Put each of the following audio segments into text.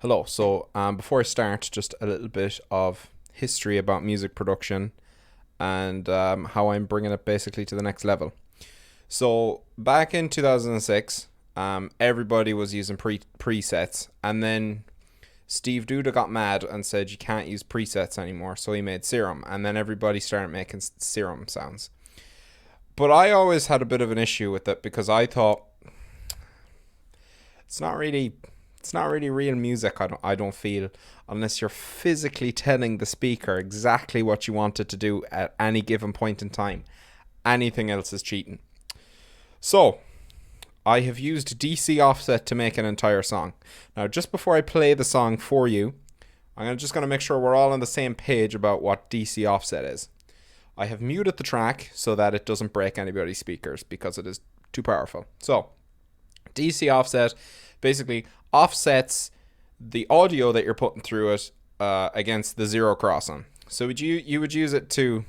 Hello. Before I start, just a little bit of history about music production and how I'm bringing it basically to the next level. So back in 2006, everybody was using presets, and then Steve Duda got mad and said you can't use presets anymore, so he made Serum, and then everybody started making Serum sounds. But I always had a bit of an issue with it because I thought it's not really real music. I don't feel, unless you're physically telling the speaker exactly what you want it to do at any given point in time. Anything else is cheating. So I have used DC offset to make an entire song. Now, just before I play the song for you, I'm just going to make sure we're all on the same page about what DC offset is. I have muted the track so that it doesn't break anybody's speakers because it is too powerful. So DC offset basically offsets the audio that you're putting through it against the zero crossing. So you would use it to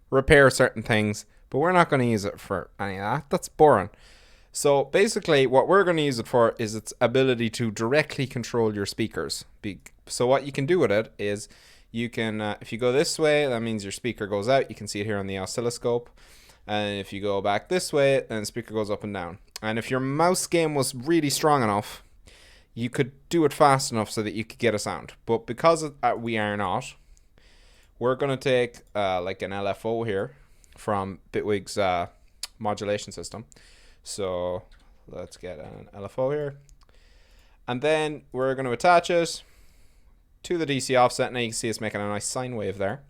repair certain things, but we're not going to use it for any of that. That's boring. So basically what we're going to use it for is its ability to directly control your speakers. So what you can do with it is you can, if you go this way, that means your speaker goes out. You can see it here on the oscilloscope. And if you go back this way, then the speaker goes up and down. And if your mouse game was really strong enough, you could do it fast enough so that you could get a sound. But because we are not, we're going to take like an LFO here from Bitwig's modulation system. So let's get an LFO here. And then we're going to attach it to the DC offset. Now you can see it's making a nice sine wave there.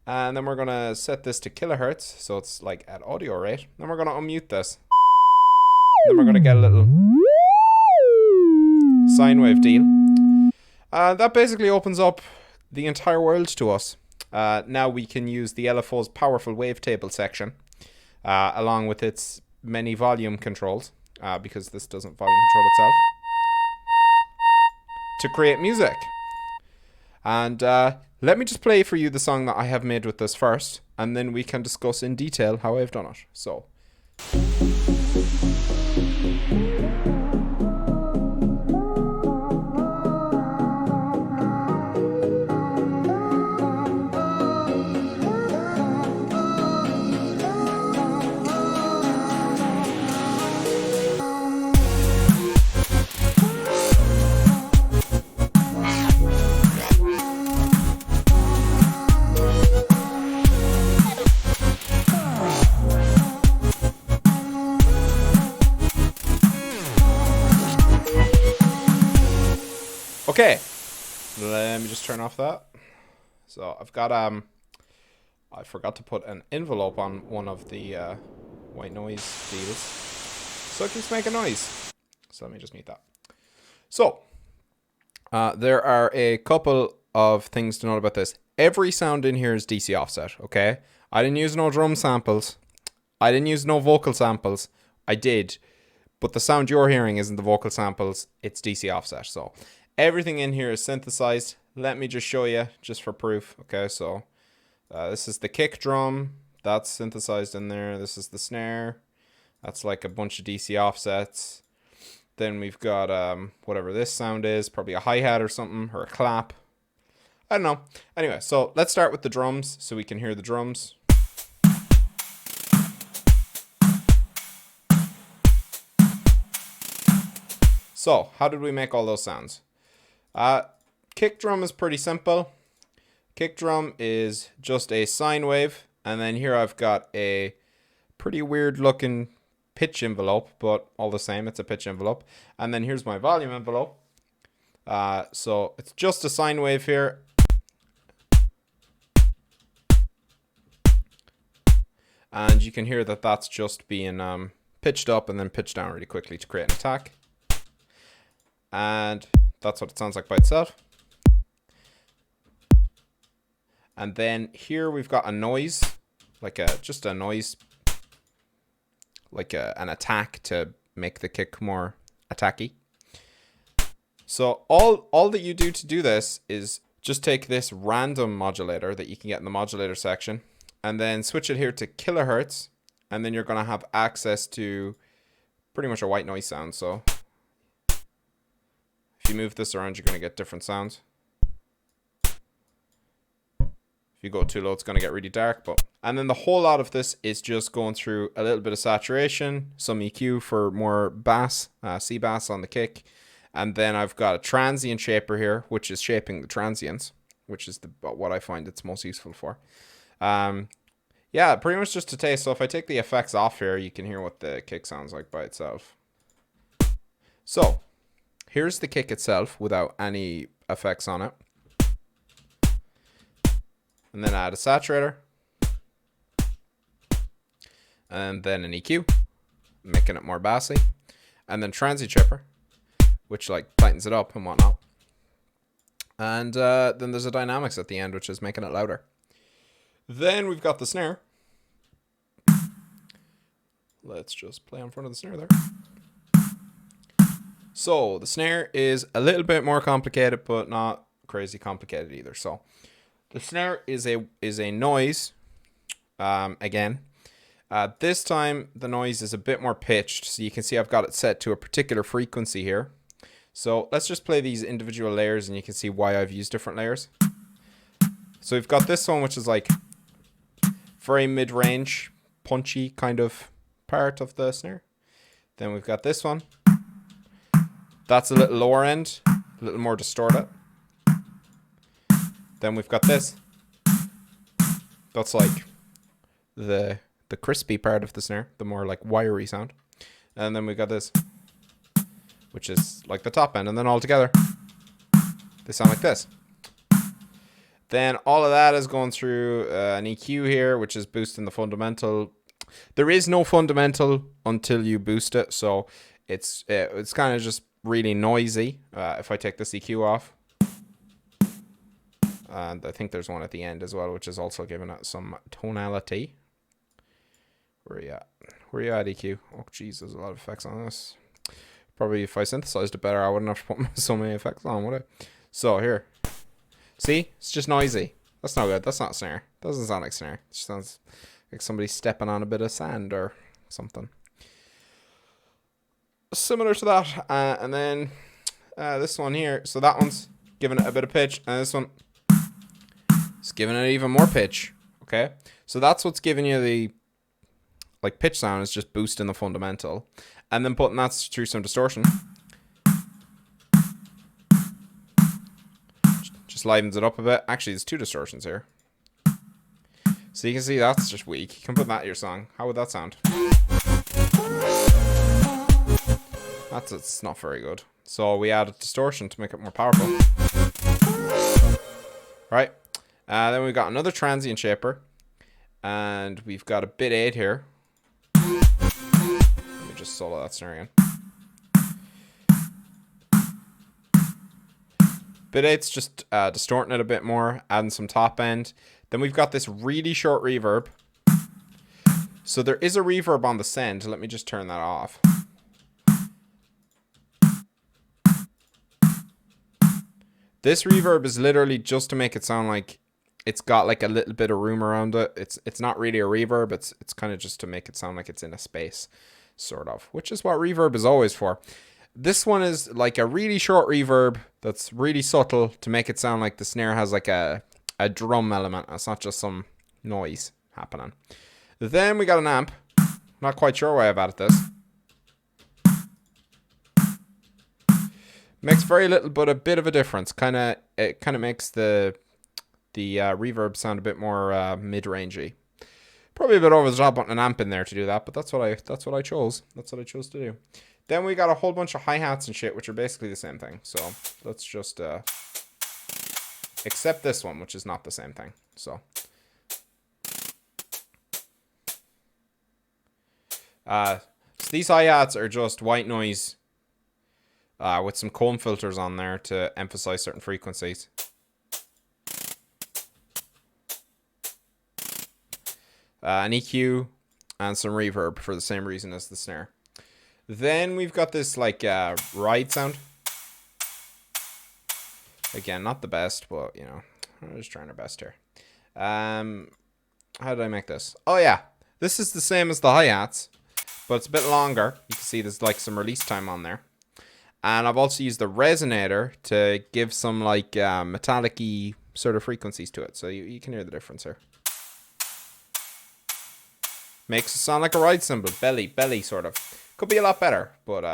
And then we're going to set this to kilohertz, so it's like at audio rate. Then we're going to unmute this. Then we're going to get a little sine wave deal. That basically opens up the entire world to us. Now we can use the LFO's powerful wavetable section along with its many volume controls, because this doesn't volume control itself, to create music. And let me just play for you the song that I have made with this first, and then we can discuss in detail how I've done it. So okay, let me just turn off that. So I've got I forgot to put an envelope on one of the white noise deals, so it keeps making noise. So let me just mute that. So there are a couple of things to note about this. Every sound in here is DC offset. Okay, I didn't use no drum samples. I didn't use no vocal samples. I did, but the sound you're hearing isn't the vocal samples. It's DC offset. So everything in here is synthesized. Let me just show you, just for proof. Okay, so this is the kick drum. That's synthesized in there. This is the snare. That's like a bunch of DC offsets. Then we've got whatever this sound is, probably a hi-hat or something, or a clap. I don't know. Anyway, so let's start with the drums so we can hear the drums. So, how did we make all those sounds? Kick drum is pretty simple. Kick drum is just a sine wave, and then here I've got a pretty weird looking pitch envelope, but all the same, it's a pitch envelope. And then here's my volume envelope. So it's just a sine wave here. And you can hear that that's just being pitched up and then pitched down really quickly to create an attack. And that's what it sounds like by itself. And then here we've got a noise, like just a noise, like an attack to make the kick more attacky. So all that you do to do this is just take this random modulator that you can get in the modulator section, and then switch it here to kilohertz, and then you're going to have access to pretty much a white noise sound. So If you move this around, you're going to get different sounds. If you go too low, it's going to get really dark. And then the whole lot of this is just going through a little bit of saturation, some EQ for more bass, C bass on the kick. And then I've got a transient shaper here, which is shaping the transients, which is what I find it's most useful for. Yeah, pretty much just a taste. So if I take the effects off here, you can hear what the kick sounds like by itself. So here's the kick itself without any effects on it. And then add a saturator. And then an EQ, making it more bassy. And then transient shaper, which like tightens it up and whatnot. And then there's a dynamics at the end, which is making it louder. Then we've got the snare. Let's just play in front of the snare there. So the snare is a little bit more complicated, but not crazy complicated either. So the snare is a noise. Again, this time the noise is a bit more pitched. So you can see I've got it set to a particular frequency here. So let's just play these individual layers and you can see why I've used different layers. So we've got this one, which is like very mid-range, punchy kind of part of the snare. Then we've got this one. That's a little lower end, a little more distorted. Then we've got this. That's like the crispy part of the snare, the more like wiry sound. And then we've got this, which is like the top end. And then all together, they sound like this. Then all of that is going through an EQ here, which is boosting the fundamental. There is no fundamental until you boost it, so it's kind of just really noisy. If I take this EQ off, and I think there's one at the end as well, which is also giving it some tonality. Where are you at? Where are you at, EQ? Oh, jeez, there's a lot of effects on this. Probably if I synthesized it better, I wouldn't have to put so many effects on, would I? So here. See? It's just noisy. That's not good. That's not snare. Doesn't sound like snare. It just sounds like somebody stepping on a bit of sand or something. Similar to that. And then this one here. So that one's giving it a bit of pitch. And this one is giving it even more pitch. Okay? So that's what's giving you the like pitch sound, is just boosting the fundamental. And then putting that through some distortion. Livens it up a bit. Actually, there's two distortions here. So you can see that's just weak. You can put that in your song. How would that sound? It's not very good. So we added distortion to make it more powerful. Right. Then we've got another transient shaper. And we've got a bit 8 here. Let me just solo that snare again. Bit 8's just distorting it a bit more, adding some top end. Then we've got this really short reverb. So there is a reverb on the send. Let me just turn that off. This reverb is literally just to make it sound like it's got like a little bit of room around it. It's not really a reverb. It's kind of just to make it sound like it's in a space, sort of, which is what reverb is always for. This one is like a really short reverb that's really subtle to make it sound like the snare has like a drum element. It's not just some noise happening. Then we got an amp. Not quite sure why I've added this. Makes very little, but a bit of a difference. It kind of makes the reverb sound a bit more mid-rangey. Probably a bit over the top putting an amp in there to do that, but that's what I chose. That's what I chose to do. Then we got a whole bunch of hi-hats and shit, which are basically the same thing. So let's just accept this one, which is not the same thing. So these hi-hats are just white noise with some comb filters on there to emphasize certain frequencies. An EQ and some reverb for the same reason as the snare. Then we've got this like ride sound. Again, not the best, but you know, we're just trying our best here. How did I make this? Oh yeah, this is the same as the hi-hats, but it's a bit longer. You can see there's like some release time on there. And I've also used the resonator to give some like metallic-y sort of frequencies to it. So you can hear the difference here. Makes it sound like a ride cymbal. Belly sort of. Could be a lot better, but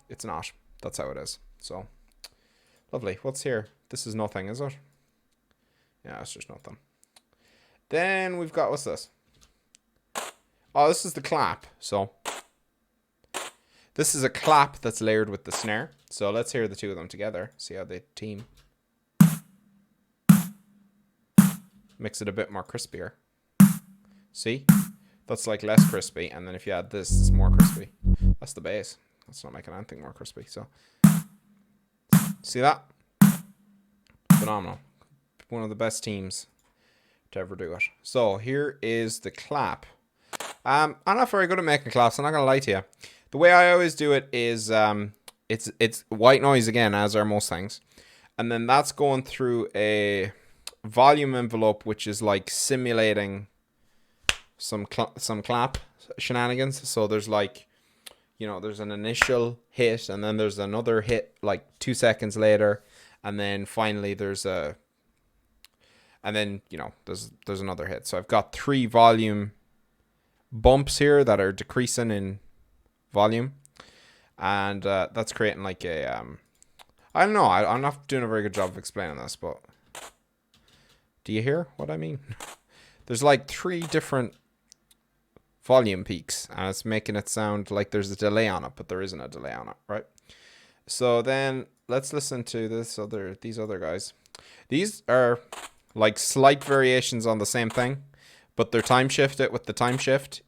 it's not. That's how it is. So, lovely. What's here? This is nothing, is it? Yeah, it's just nothing. Then we've got, what's this? Oh, this is the clap. So, this is a clap that's layered with the snare. So let's hear the two of them together. See how they team. Makes it a bit more crispier. See? That's like less crispy. And then if you add this, it's more crispy. That's the bass. That's not making anything more crispy. So, see that? Phenomenal. One of the best teams to ever do it. So here is the clap. I'm not very good at making claps. I'm not gonna lie to you. The way I always do it is it's white noise again, as are most things, and then that's going through a volume envelope, which is like simulating some clap shenanigans. So there's like, you know, there's an initial hit, and then there's another hit like 2 seconds later, and then finally there's a, and then, you know, there's another hit. So I've got 3 volume bumps here that are decreasing in volume, and that's creating like a I don't know, I'm not doing a very good job of explaining this, but do you hear what I mean? There's like 3 different volume peaks, and it's making it sound like there's a delay on it, but there isn't a delay on it, right? So then let's listen to these other guys. These are like slight variations on the same thing, but they're time shifted with the time shift,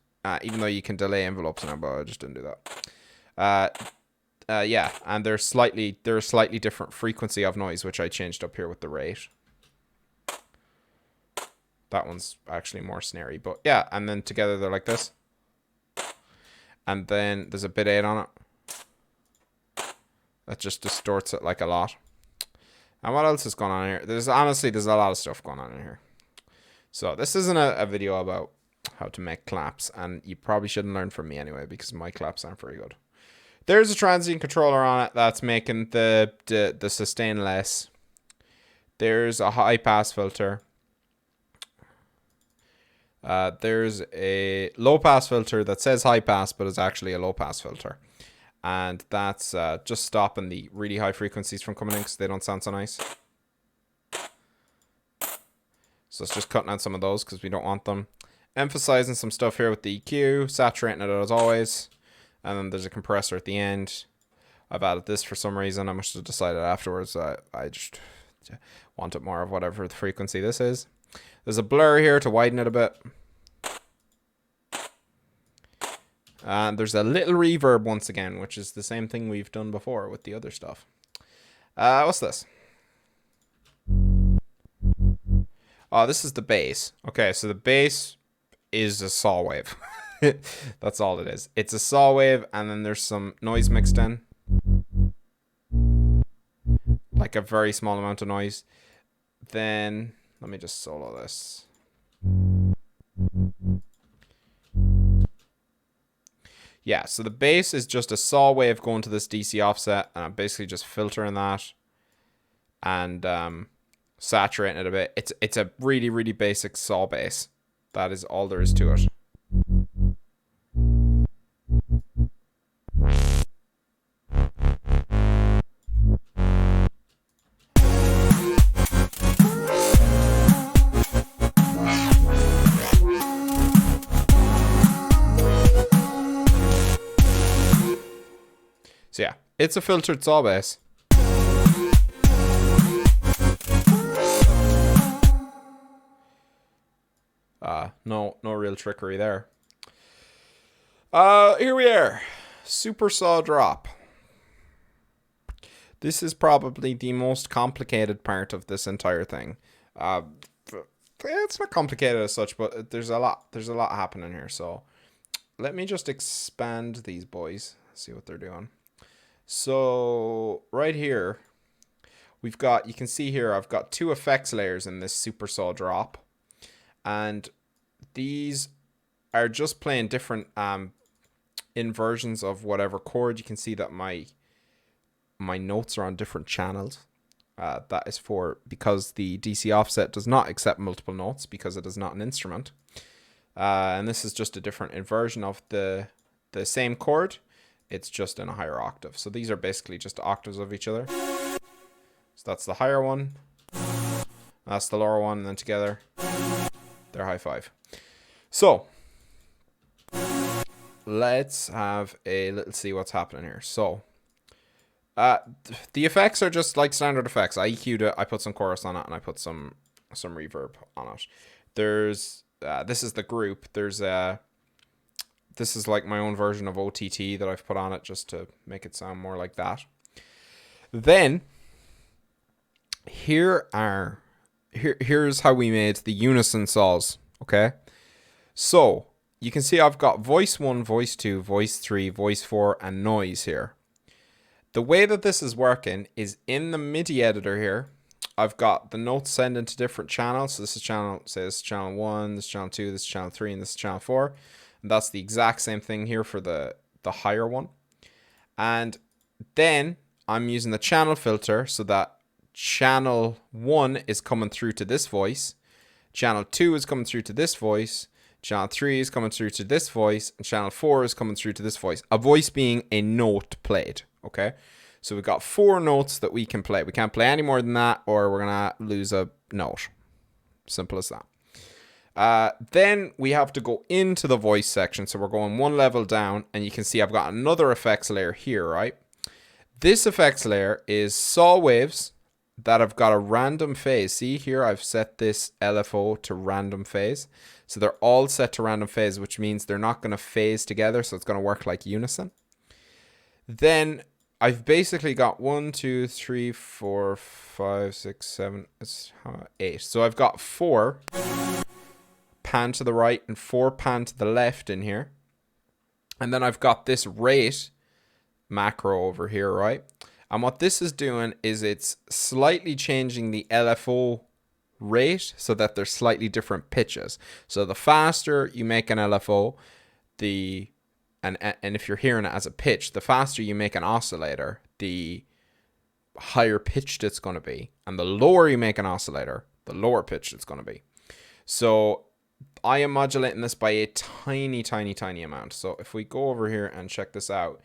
even though you can delay envelopes now, but I just didn't do that. Yeah, and they're a slightly different frequency of noise, which I changed up here with the rate. That one's actually more snarey, but yeah, and then together they're like this. And then there's a bit 8 on it. That just distorts it like a lot. And what else is going on here? There's a lot of stuff going on in here. So this isn't a video about how to make claps, and you probably shouldn't learn from me anyway, because my claps aren't very good. There's a transient controller on it that's making the sustain less. There's a high pass filter. There's a low pass filter that says high pass, but is actually a low pass filter. And that's just stopping the really high frequencies from coming in because they don't sound so nice. So it's just cutting out some of those because we don't want them. Emphasizing some stuff here with the EQ, saturating it as always. And then there's a compressor at the end. I've added this for some reason. I must have decided afterwards I just wanted more of whatever the frequency this is. There's a blur here to widen it a bit. And there's a little reverb once again, which is the same thing we've done before with the other stuff. What's this? Oh, this is the bass. Okay, so the bass is a saw wave. That's all it is. It's a saw wave, and then there's some noise mixed in. Like a very small amount of noise. Then, let me just solo this. Yeah, so the bass is just a saw wave going to this DC offset, and I'm basically just filtering that and saturating it a bit. It's a really, really basic saw bass. That is all there is to it. So yeah, it's a filtered saw bass. No real trickery there. Here we are. Super saw drop. This is probably the most complicated part of this entire thing. It's not complicated as such, but there's a lot happening here. So let me just expand these boys, see what they're doing. So right here, we've got, you can see here, I've got 2 effects layers in this super saw drop, and these are just playing different inversions of whatever chord. You can see that my my notes are on different channels. That is because the DC offset does not accept multiple notes because it is not an instrument. And this is just a different inversion of the same chord. It's just in a higher octave. So these are basically just octaves of each other. So that's the higher one. That's the lower one, and then together they're high five. So let's have a little see what's happening here. So the effects are just like standard effects. I EQ'd it, I put some chorus on it, and I put some reverb on it. There's this is the group. There's this is like my own version of OTT that I've put on it just to make it sound more like that. Then here's how we made the unison saws. Okay, so you can see I've got voice 1, voice 2, voice 3, voice 4, and noise here. The way that this is working is in the MIDI editor here, I've got the notes sent into different channels. So this is channel, say this is channel 1, this is channel 2, this is channel 3, and this is channel 4. And that's the exact same thing here for the higher one. And then I'm using the channel filter so that channel 1 is coming through to this voice, channel 2 is coming through to this voice, channel 3 is coming through to this voice, and channel 4 is coming through to this voice. A voice being a note played, okay? So we've got 4 notes that we can play. We can't play any more than that or we're going to lose a note. Simple as that. Then we have to go into the voice section. So we're going one level down, and you can see I've got another effects layer here, right? This effects layer is saw waves that have got a random phase. See here, I've set this LFO to random phase. So they're all set to random phase, which means they're not going to phase together. So it's going to work like unison. Then I've basically got 1, 2, 3, 4, 5, 6, 7, 8. So I've got 4 pan to the right and 4 pan to the left in here. And then I've got this rate macro over here, right? And what this is doing is it's slightly changing the LFO rate so that they're slightly different pitches. So the faster you make an LFO, and if you're hearing it as a pitch, the faster you make an oscillator, the higher pitched it's going to be. And the lower you make an oscillator, the lower pitched it's going to be. So I am modulating this by a tiny, tiny, tiny amount. So if we go over here and check this out,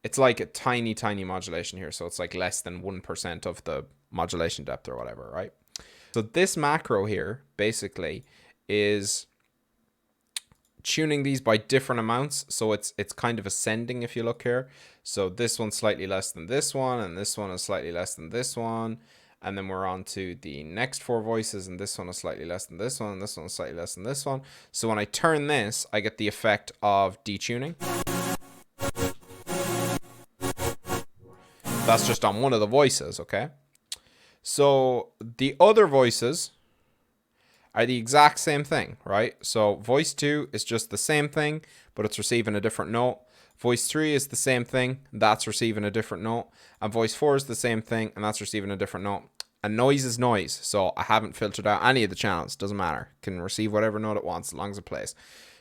it's like a tiny, tiny modulation here. So it's like less than 1% of the modulation depth or whatever, right? So this macro here basically is tuning these by different amounts. So it's kind of ascending if you look here. So this one's slightly less than this one, and this one is slightly less than this one. And then we're on to the next 4 voices, and this one is slightly less than this one, and this one is slightly less than this one. So when I turn this, I get the effect of detuning. That's just on one of the voices, okay? So the other voices are the exact same thing, right? So voice 2 is just the same thing, but it's receiving a different note. Voice 3 is the same thing, that's receiving a different note. And voice 4 is the same thing, and that's receiving a different note. And noise is noise, so I haven't filtered out any of the channels. Doesn't matter. It can receive whatever note it wants as long as it plays.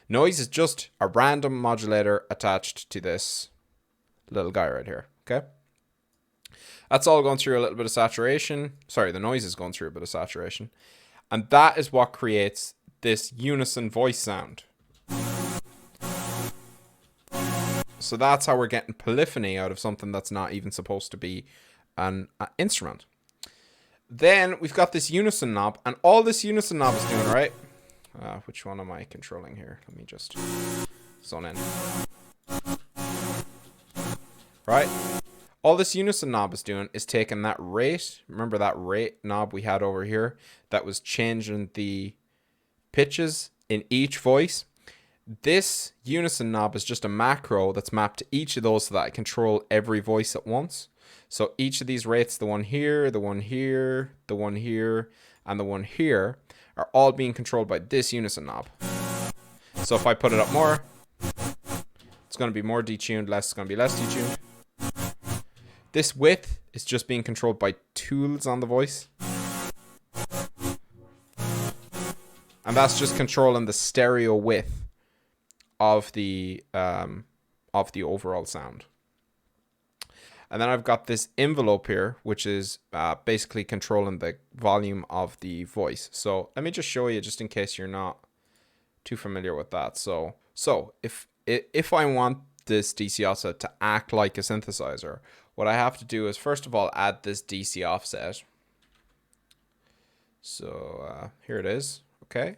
Noise is just a random modulator attached to this little guy right here, okay? That's all going through a little bit of saturation. Sorry, the noise is going through a bit of saturation. And that is what creates this unison voice sound. So that's how we're getting polyphony out of something that's not even supposed to be an instrument. Then we've got this unison knob, and all this unison knob is doing, right? Which one am I controlling here? Let me just zone in. Right? All this unison knob is doing is taking that rate. Remember that rate knob we had over here that was changing the pitches in each voice? This unison knob is just a macro that's mapped to each of those so that I control every voice at once. So each of these rates, the one here, the one here, the one here, and the one here, are all being controlled by this unison knob. So if I put it up more, it's going to be more detuned, less, it's going to be less detuned. This width is just being controlled by tools on the voice. And that's just controlling the stereo width of the overall sound. And then I've got this envelope here, which is basically controlling the volume of the voice. So let me just show you, just in case you're not too familiar with that. So if I want this DC offset to act like a synthesizer, what I have to do is first of all add this DC offset. So here it is. Okay.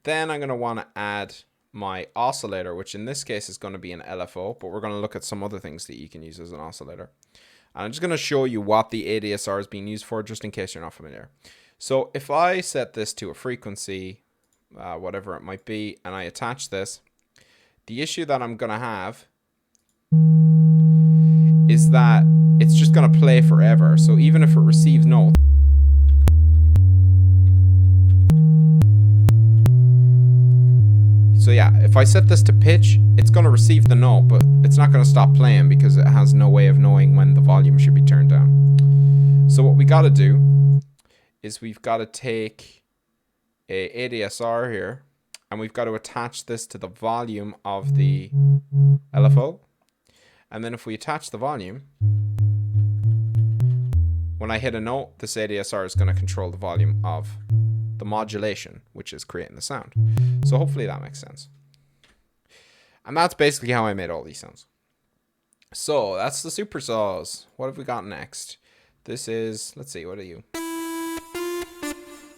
Then I'm going to want to add my oscillator, which in this case is going to be an LFO, but we're going to look at some other things that you can use as an oscillator. And I'm just going to show you what the ADSR is being used for, just in case you're not familiar. So if I set this to a frequency, whatever it might be, and I attach this, the issue that I'm going to have is that it's just going to play forever. So even if it receives notes, so yeah, if I set this to pitch, it's going to receive the note, but it's not going to stop playing because it has no way of knowing when the volume should be turned down. So what we got to do is we've got to take a ADSR here, and we've got to attach this to the volume of the LFO. And then if we attach the volume, when I hit a note, this ADSR is going to control the volume of the modulation, which is creating the sound. So hopefully that makes sense. And that's basically how I made all these sounds. So that's the supersaws. What have we got next? This is, let's see, what are you?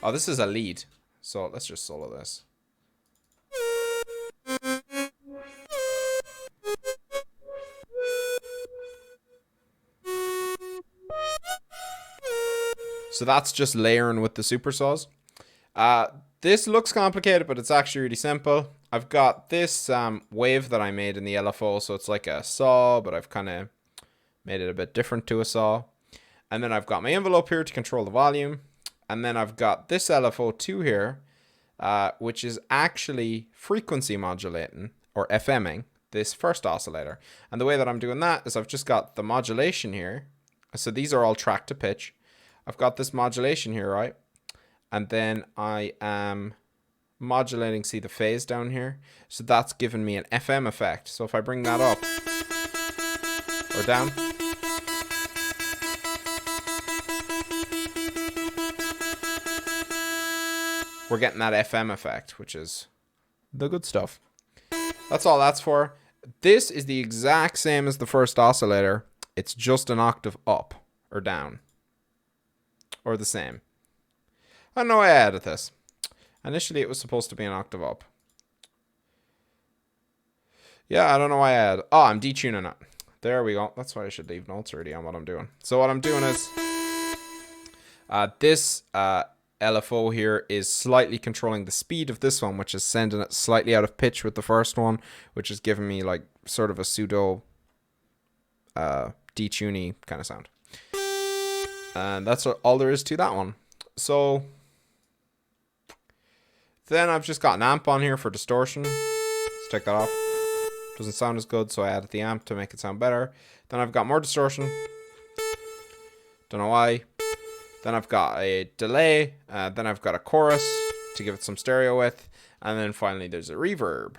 Oh, this is a lead. So let's just solo this. So that's just layering with the supersaws. This looks complicated, but it's actually really simple. I've got this wave that I made in the LFO, so it's like a saw, but I've kind of made it a bit different to a saw. And then I've got my envelope here to control the volume. And then I've got this LFO2 here, which is actually frequency modulating, or FMing, this first oscillator. And the way that I'm doing that is I've just got the modulation here. So these are all tracked to pitch. I've got this modulation here, right? And then I am modulating, see the phase down here? So that's giving me an FM effect. So if I bring that up or down, we're getting that FM effect, which is the good stuff. That's all that's for. This is the exact same as the first oscillator. It's just an octave up or down, or the same. I don't know why I added this. Initially, it was supposed to be an octave up. Yeah, I don't know why I added. Oh, I'm detuning it. There we go. That's why I should leave notes already on what I'm doing. So what I'm doing is this LFO here is slightly controlling the speed of this one, which is sending it slightly out of pitch with the first one, which is giving me like sort of a pseudo detuny kind of sound. And that's all there is to that one. So then I've just got an amp on here for distortion. Let's take that off. Doesn't sound as good, so I added the amp to make it sound better. Then I've got more distortion. Don't know why. Then I've got a delay. Then I've got a chorus to give it some stereo width. And then finally there's a reverb.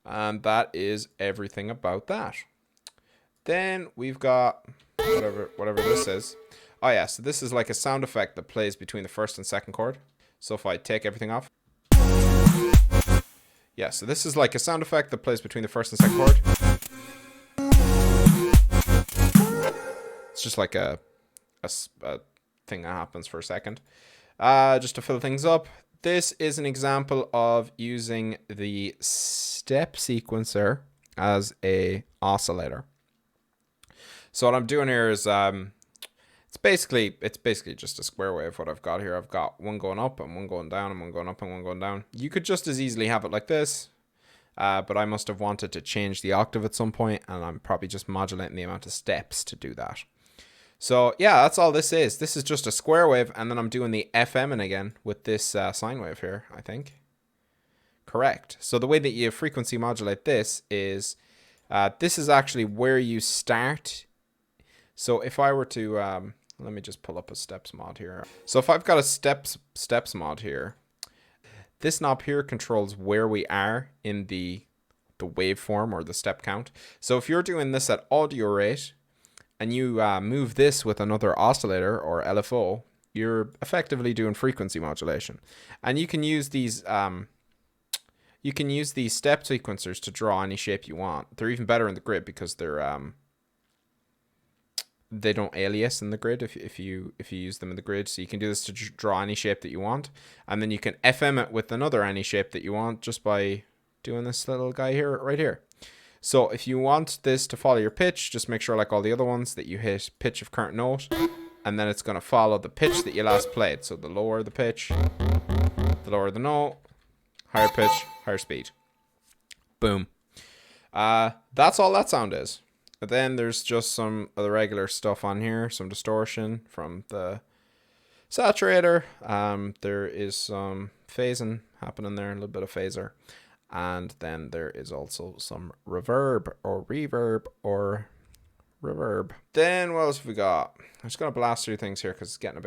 And that is everything about that. Then we've got whatever this is. Oh yeah, so this is like a sound effect that plays between the first and second chord. So if I take everything off. Yeah, so this is like a sound effect that plays between the first and second chord. It's just like a thing that happens for a second. Just to fill things up. This is an example of using the step sequencer as a oscillator. So what I'm doing here is it's basically just a square wave. What I've got here, I've got one going up and one going down and one going up and one going down. You could just as easily have it like this, but I must have wanted to change the octave at some point, and I'm probably just modulating the amount of steps to do that. So yeah, that's all this is. This is just a square wave, and then I'm doing the FMing again with this sine wave here, I think. Correct. So the way that you frequency modulate this is actually where you start. So if I were to, let me just pull up a steps mod here. So if I've got a steps mod here, this knob here controls where we are in the the waveform or the step count. So if you're doing this at audio rate and you move this with another oscillator or LFO, you're effectively doing frequency modulation. And you can use these step sequencers to draw any shape you want. They're even better in the grid because they don't alias in the grid if you use them in the grid. So you can do this to draw any shape that you want, and then you can FM it with another any shape that you want just by doing this little guy here, right here. So if you want this to follow your pitch, just make sure, like all the other ones, that you hit pitch of current note, and then it's going to follow the pitch that you last played. So the lower the pitch, the lower the note, higher pitch, higher speed. Boom. That's all that sound is. But then there's just some of the regular stuff on here, some distortion from the saturator. There is some phasing happening there, a little bit of phaser. And then there is also some reverb or reverb. Then what else have we got? I'm just going to blast through things here because it's getting a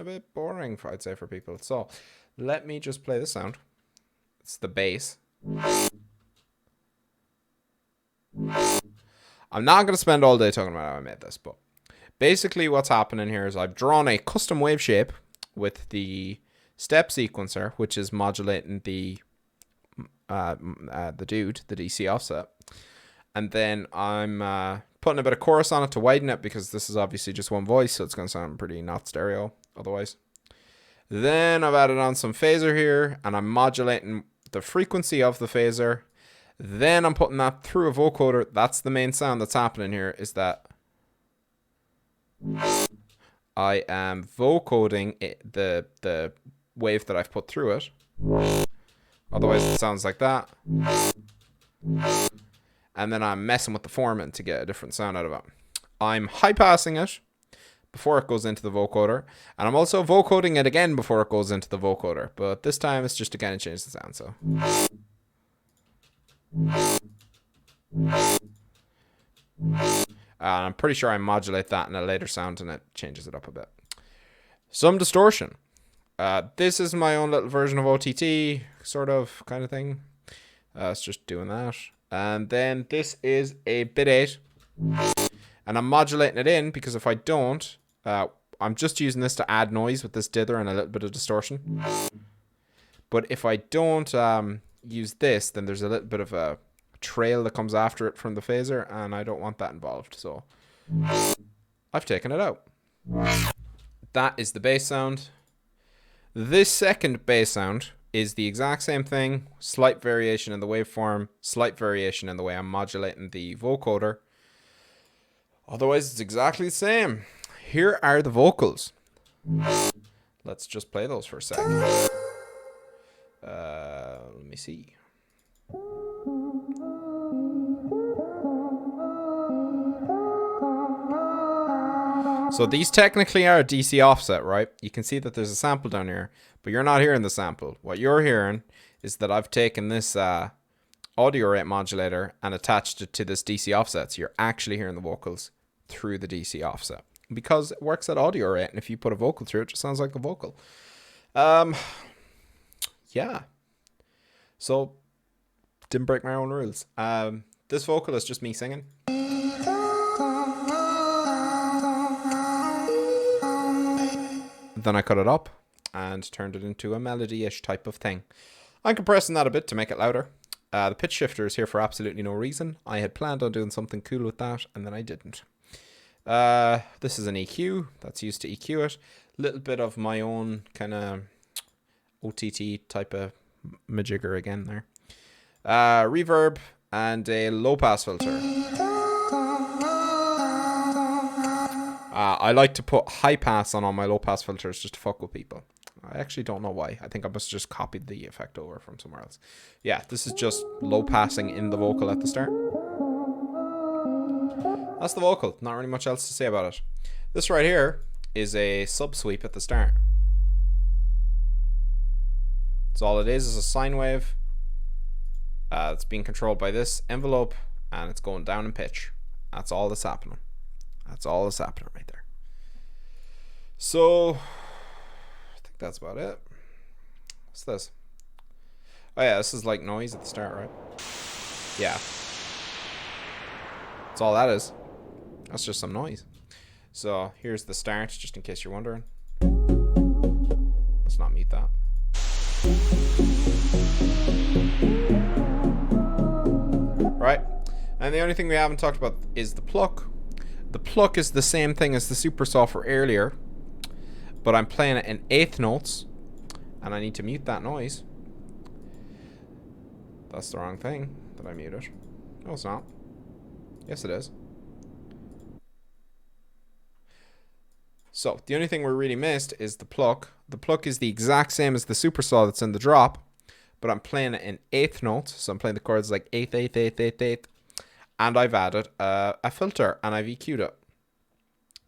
bit boring, I'd say, for people. So let me just play the sound. It's the bass. I'm not going to spend all day talking about how I made this, but basically what's happening here is I've drawn a custom wave shape with the step sequencer, which is modulating the DC offset. And then I'm putting a bit of chorus on it to widen it because this is obviously just one voice, so it's going to sound pretty not stereo otherwise. Then I've added on some phaser here, and I'm modulating the frequency of the phaser. Then I'm putting that through a vocoder. That's the main sound that's happening here, is that I am vocoding the wave that I've put through it. Otherwise it sounds like that. And then I'm messing with the formant to get a different sound out of it. I'm high passing it before it goes into the vocoder, and I'm also vocoding it again before it goes into the vocoder, but this time it's just to kind of change the sound. So I'm pretty sure I modulate that in a later sound and it changes it up a bit. Some distortion. This is my own little version of OTT, sort of kind of thing. It's just doing that. And then this is a bit 8. And I'm modulating it in because if I don't, I'm just using this to add noise with this dither and a little bit of distortion. But if I don't use this, then there's a little bit of a trail that comes after it from the phaser, and I don't want that involved. So I've taken it out. That is the bass sound. This second bass sound is the exact same thing, slight variation in the waveform, slight variation in the way I'm modulating the vocoder. Otherwise, it's exactly the same. Here are the vocals. Let's just play those for a second. Let me see. So these technically are a DC offset, right? You can see that there's a sample down here, but you're not hearing the sample. What you're hearing is that I've taken this audio rate modulator and attached it to this DC offset. So you're actually hearing the vocals through the DC offset because it works at audio rate, and if you put a vocal through it, just sounds like a vocal. Yeah. So didn't break my own rules. This vocal is just me singing. Then I cut it up and turned it into a melody-ish type of thing. I'm compressing that a bit to make it louder. The pitch shifter is here for absolutely no reason. I had planned on doing something cool with that, and then I didn't. This is an EQ that's used to EQ it. A little bit of my own kind of OTT type of majigger again there. Reverb and a low-pass filter. I like to put high pass on all my low pass filters just to fuck with people. I actually don't know why. I think I must have just copied the effect over from somewhere else. Yeah, this is just low passing in the vocal at the start. That's the vocal. Not really much else to say about it. This right here is a sub sweep at the start. So all it is a sine wave. It's being controlled by this envelope, and it's going down in pitch. That's all that's happening. That's all that's happening right there. So I think that's about it. What's this? Oh yeah, this is like noise at the start, right? Yeah. That's all that is. That's just some noise. So here's the start, just in case you're wondering. Let's not mute that. Right. And the only thing we haven't talked about is the pluck. The pluck is the same thing as the super saw for earlier, but I'm playing it in eighth notes, and I need to mute that noise. That's the wrong thing that I muted. No, it's not. Yes, it is. So the only thing we really missed is the pluck. The pluck is the exact same as the super saw that's in the drop, but I'm playing it in eighth notes, so I'm playing the chords like eighth, eighth, eighth, eighth, eighth, and I've added a filter and I've EQ'd it.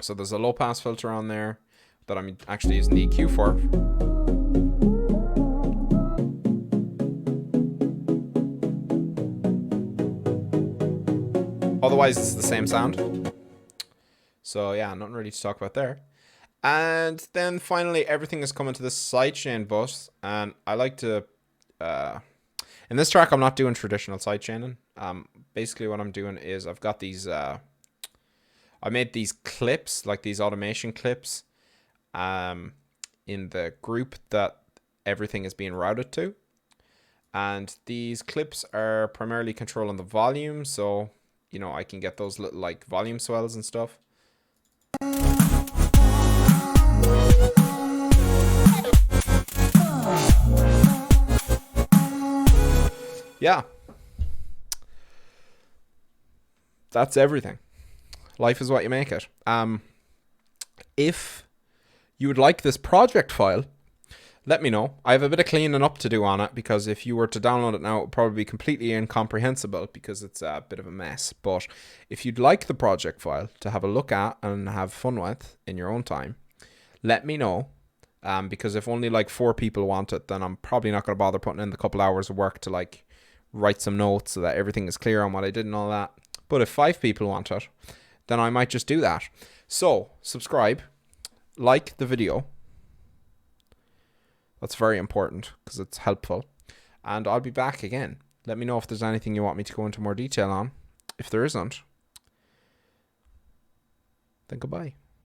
So there's a low pass filter on there that I'm actually using the EQ for. Otherwise, it's the same sound. So yeah, nothing really to talk about there. And then finally, everything is coming to the sidechain bus, and I like to. In this track, I'm not doing traditional sidechaining. Basically, what I'm doing is I've got these. I made these clips, like these automation clips, in the group that everything is being routed to, and these clips are primarily controlling the volume, so you know I can get those little like volume swells and stuff. Yeah, that's everything. Life is what you make it. If you would like this project file, let me know. I have a bit of cleaning up to do on it, because if you were to download it now, it would probably be completely incomprehensible because it's a bit of a mess. But if you'd like the project file to have a look at and have fun with in your own time, let me know. Because if only like 4 people want it, then I'm probably not going to bother putting in the couple hours of work to like write some notes so that everything is clear on what I did and all that. But if 5 people want it, then I might just do that. So subscribe, like the video. That's very important because it's helpful. And I'll be back again. Let me know if there's anything you want me to go into more detail on. If there isn't, then goodbye.